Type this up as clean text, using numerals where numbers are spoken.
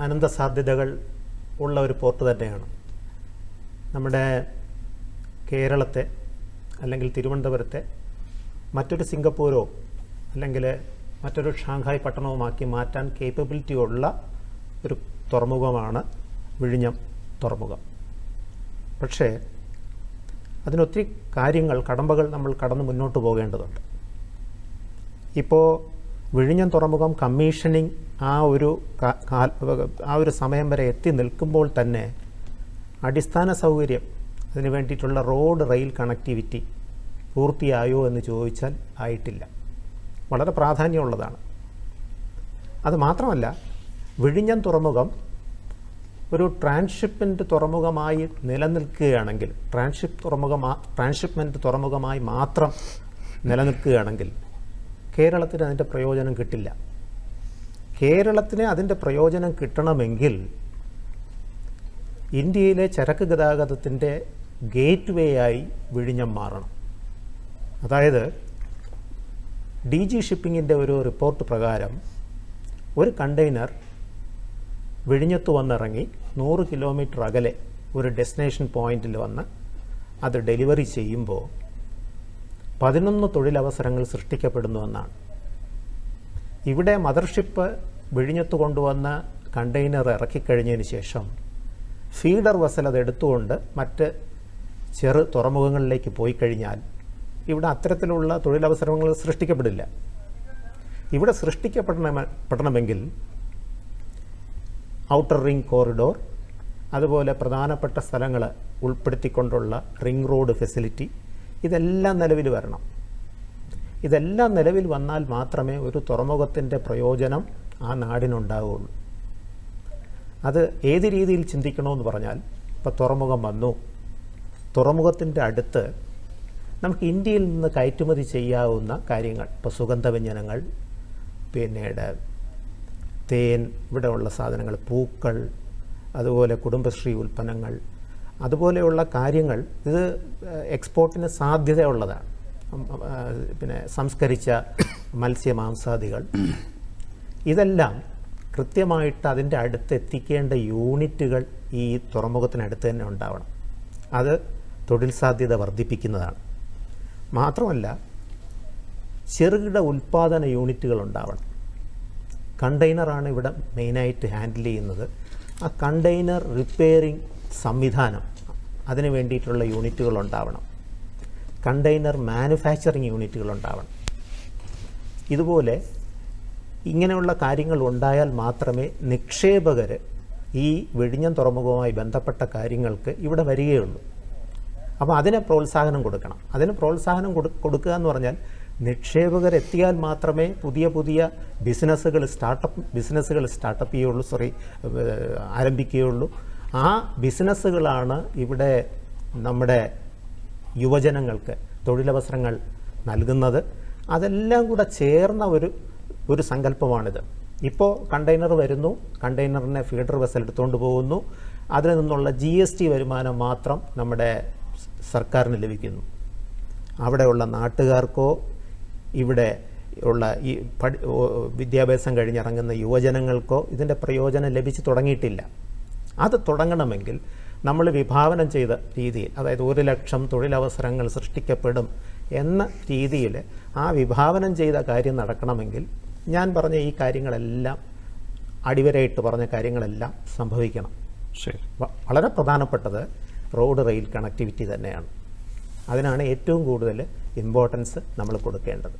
അനന്ത സാധ്യതകൾ ഉള്ള ഒരു പോർട്ട് തന്നെയാണ്. നമ്മുടെ കേരളത്തെ അല്ലെങ്കിൽ തിരുവനന്തപുരത്തെ മറ്റൊരു സിംഗപ്പൂരോ അല്ലെങ്കിൽ മറ്റൊരു ഷാങ്ഹായ് പട്ടണവുമാക്കി മാറ്റാൻ കേപ്പബിലിറ്റി ഉള്ള ഒരു തുറമുഖമാണ് വിഴിഞ്ഞം തുറമുഖം. പക്ഷേ അതിനൊത്തിരി കാര്യങ്ങൾ, കടമ്പകൾ നമ്മൾ കടന്ന് മുന്നോട്ട് പോകേണ്ടതുണ്ട്. ഇപ്പോൾ വിഴിഞ്ഞം തുറമുഖം കമ്മീഷനിങ് ആ ഒരു സമയം വരെ എത്തി നിൽക്കുമ്പോൾ തന്നെ അടിസ്ഥാന സൗകര്യം, അതിന് വേണ്ടിയിട്ടുള്ള റോഡ് റെയിൽ കണക്ടിവിറ്റി പൂർത്തിയായോ എന്ന് ചോദിച്ചാൽ ആയിട്ടില്ല. വളരെ പ്രാധാന്യമുള്ളതാണ്. അത് മാത്രമല്ല, വിഴിഞ്ഞം തുറമുഖം ഒരു ട്രാൻസ്ഷിപ്മെൻറ്റ് തുറമുഖമായി നിലനിൽക്കുകയാണെങ്കിൽ, ട്രാൻസ്ഷിപ്മെൻറ്റ് തുറമുഖമായി മാത്രം നിലനിൽക്കുകയാണെങ്കിൽ കേരളത്തിന് അതിൻ്റെ പ്രയോജനം കിട്ടില്ല. കേരളത്തിന് അതിൻ്റെ പ്രയോജനം കിട്ടണമെങ്കിൽ ഇന്ത്യയിലെ ചരക്ക് ഗതാഗതത്തിൻ്റെ ഗേറ്റ് വേ ആയി വിഴിഞ്ഞം മാറണം. അതായത് DG ഷിപ്പിങ്ങിൻ്റെ ഒരു റിപ്പോർട്ട് പ്രകാരം ഒരു കണ്ടെയ്നർ വിഴിഞ്ഞത്ത് വന്നിറങ്ങി 100 കിലോമീറ്റർ അകലെ ഒരു ഡെസ്റ്റിനേഷൻ പോയിന്റിൽ വന്ന് അത് ഡെലിവറി ചെയ്യുമ്പോൾ 11 തൊഴിലവസരങ്ങൾ സൃഷ്ടിക്കപ്പെടുന്നുവെന്നാണ്. ഇവിടെ മദർഷിപ്പ് വിഴിഞ്ഞത്ത് കൊണ്ടുവന്ന കണ്ടെയ്നർ ഇറക്കിക്കഴിഞ്ഞതിന് ശേഷം ഫീഡർ വെസൽ അത് എടുത്തുകൊണ്ട് മറ്റ് ചെറു തുറമുഖങ്ങളിലേക്ക് പോയി കഴിഞ്ഞാൽ ഇവിടെ അത്തരത്തിലുള്ള തൊഴിലവസരങ്ങൾ സൃഷ്ടിക്കപ്പെടില്ല. ഇവിടെ സൃഷ്ടിക്കപ്പെടണമെങ്കിൽ ഔട്ടർ റിംഗ് കോറിഡോർ, അതുപോലെ പ്രധാനപ്പെട്ട സ്ഥലങ്ങൾ ഉൾപ്പെടുത്തിക്കൊണ്ടുള്ള റിംഗ് റോഡ് ഫെസിലിറ്റി, ഇതെല്ലാം നിലവിൽ വരണം. ഇതെല്ലാം നിലവിൽ വന്നാൽ മാത്രമേ ഒരു തുറമുഖത്തിൻ്റെ പ്രയോജനം ആ നാടിനുണ്ടാവുകയുള്ളൂ. അത് ഏത് രീതിയിൽ ചിന്തിക്കണമെന്ന് പറഞ്ഞാൽ, ഇപ്പോൾ തുറമുഖം വന്നു, തുറമുഖത്തിൻ്റെ അടുത്ത് നമുക്ക് ഇന്ത്യയിൽ നിന്ന് കയറ്റുമതി ചെയ്യാവുന്ന കാര്യങ്ങൾ, ഇപ്പോൾ സുഗന്ധവ്യഞ്ജനങ്ങൾ, പിന്നീട് തേൻ, ഇവിടെയുള്ള സാധനങ്ങൾ, പൂക്കൾ, അതുപോലെ കുടുംബശ്രീ ഉൽപ്പന്നങ്ങൾ, അതുപോലെയുള്ള കാര്യങ്ങൾ, ഇത് എക്സ്പോർട്ടിന് സാധ്യതയുള്ളതാണ്. പിന്നെ സംസ്കരിച്ച മത്സ്യമാംസാദികൾ, ഇതെല്ലാം കൃത്യമായിട്ട് അതിൻ്റെ അടുത്ത് എത്തിക്കേണ്ട യൂണിറ്റുകൾ ഈ തുറമുഖത്തിനടുത്ത് തന്നെ ഉണ്ടാവണം. അത് തൊഴിൽ സാധ്യത വർദ്ധിപ്പിക്കുന്നതാണ്. മാത്രമല്ല, ചെറുകിട ഉൽപ്പാദന യൂണിറ്റുകൾ ഉണ്ടാവണം. കണ്ടെയ്നറാണ് ഇവിടെ മെയിനായിട്ട് ഹാൻഡിൽ ചെയ്യുന്നത്. ആ കണ്ടെയ്നർ റിപ്പയറിംഗ് സംവിധാനം, അതിന് വേണ്ടിയിട്ടുള്ള യൂണിറ്റുകൾ ഉണ്ടാവണം. കണ്ടെയ്നർ മാനുഫാക്ചറിങ് യൂണിറ്റുകൾ ഉണ്ടാവണം. ഇതുപോലെ ഇങ്ങനെയുള്ള കാര്യങ്ങൾ ഉണ്ടായാൽ മാത്രമേ നിക്ഷേപകർ ഈ വിഴിഞ്ഞം തുറമുഖവുമായി ബന്ധപ്പെട്ട കാര്യങ്ങൾക്ക് ഇവിടെ വരികയുള്ളൂ. അപ്പോൾ അതിനെ പ്രോത്സാഹനം കൊടുക്കണം. അതിന് പ്രോത്സാഹനം കൊടുക്കുക എന്ന് പറഞ്ഞാൽ നിക്ഷേപകരെത്തിയാൽ മാത്രമേ പുതിയ പുതിയ ബിസിനസ്സുകൾ ആരംഭിക്കുകയുള്ളൂ. ആ ബിസിനസ്സുകളാണ് ഇവിടെ നമ്മുടെ യുവജനങ്ങൾക്ക് തൊഴിലവസരങ്ങൾ നൽകുന്നത്. അതെല്ലാം കൂടെ ചേർന്ന ഒരു സങ്കല്പമാണിത്. ഇപ്പോൾ കണ്ടെയ്നർ വരുന്നു, കണ്ടെയ്നറിനെ ഫീഡർ വെസൽ എടുത്തുകൊണ്ട് പോകുന്നു, അതിൽ നിന്നുള്ള GST വരുമാനം മാത്രം നമ്മുടെ സർക്കാരിന് ലഭിക്കുന്നു. അവിടെയുള്ള നാട്ടുകാർക്കോ ഇവിടെ ഉള്ള ഈ വിദ്യാഭ്യാസം കഴിഞ്ഞിറങ്ങുന്ന യുവജനങ്ങൾക്കോ ഇതിൻ്റെ പ്രയോജനം ലഭിച്ച് തുടങ്ങിയിട്ടില്ല. അത് തുടങ്ങണമെങ്കിൽ നമ്മൾ വിഭാവനം ചെയ്ത രീതിയിൽ, അതായത് 1 ലക്ഷം തൊഴിലവസരങ്ങൾ സൃഷ്ടിക്കപ്പെടും എന്ന രീതിയിൽ ആ വിഭാവനം ചെയ്ത കാര്യം നടക്കണമെങ്കിൽ ഞാൻ പറഞ്ഞ ഈ കാര്യങ്ങളെല്ലാം, അടിവരയിട്ട് പറഞ്ഞ കാര്യങ്ങളെല്ലാം സംഭവിക്കണം. ശരി. വളരെ പ്രധാനപ്പെട്ടത് റോഡ് റെയിൽ കണക്ടിവിറ്റി തന്നെയാണ്. അതിനാണ് ഏറ്റവും കൂടുതൽ ഇമ്പോർട്ടൻസ് നമ്മൾ കൊടുക്കേണ്ടത്.